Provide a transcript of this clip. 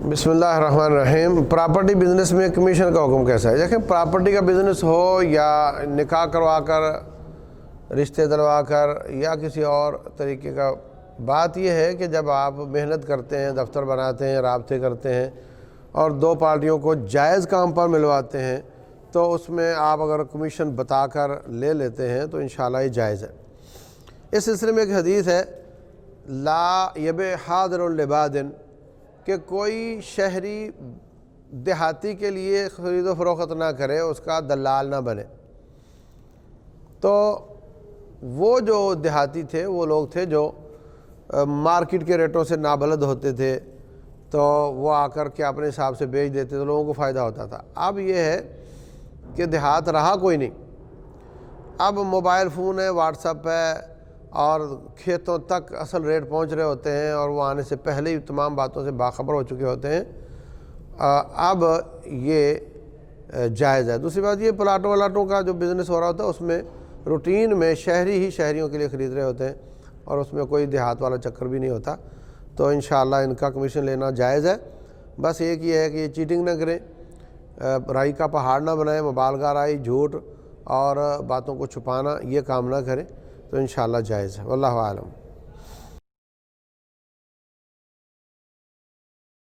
بسم اللہ الرحمن الرحیم۔ پراپرٹی بزنس میں کمیشن کا حکم کیسا ہے؟ دیکھیں، پراپرٹی کا بزنس ہو یا نکاح کروا کر، رشتے دلوا کر، یا کسی اور طریقے کا، بات یہ ہے کہ جب آپ محنت کرتے ہیں، دفتر بناتے ہیں، رابطے کرتے ہیں اور دو پارٹیوں کو جائز کام پر ملواتے ہیں تو اس میں آپ اگر کمیشن بتا کر لے لیتے ہیں تو انشاءاللہ یہ جائز ہے۔ اس سلسلے میں ایک حدیث ہے، لا یبع حاضر لباد، کہ کوئی شہری دیہاتی کے لیے خرید و فروخت نہ کرے، اس کا دلال نہ بنے۔ تو وہ جو دیہاتی تھے وہ لوگ تھے جو مارکیٹ کے ریٹوں سے نابلد ہوتے تھے، تو وہ آ کر کے اپنے حساب سے بیچ دیتے تو لوگوں کو فائدہ ہوتا تھا۔ اب یہ ہے کہ دیہات رہا کوئی نہیں، اب موبائل فون ہے، واٹس ایپ ہے، اور کھیتوں تک اصل ریٹ پہنچ رہے ہوتے ہیں اور وہ آنے سے پہلے ہی تمام باتوں سے باخبر ہو چکے ہوتے ہیں۔ اب یہ جائز ہے۔ دوسری بات یہ، پلاٹوں ولاٹوں کا جو بزنس ہو رہا ہوتا ہے اس میں روٹین میں شہری ہی شہریوں کے لیے خرید رہے ہوتے ہیں اور اس میں کوئی دیہات والا چکر بھی نہیں ہوتا، تو انشاءاللہ ان کا کمیشن لینا جائز ہے۔ بس ایک یہ ہے کہ یہ چیٹنگ نہ کریں، رائی کا پہاڑ نہ بنائیں، مبالغہ رائی، جھوٹ اور باتوں کو چھپانا، یہ کام نہ کریں، تو انشاءاللہ جائز ہے۔ واللہ اعلم۔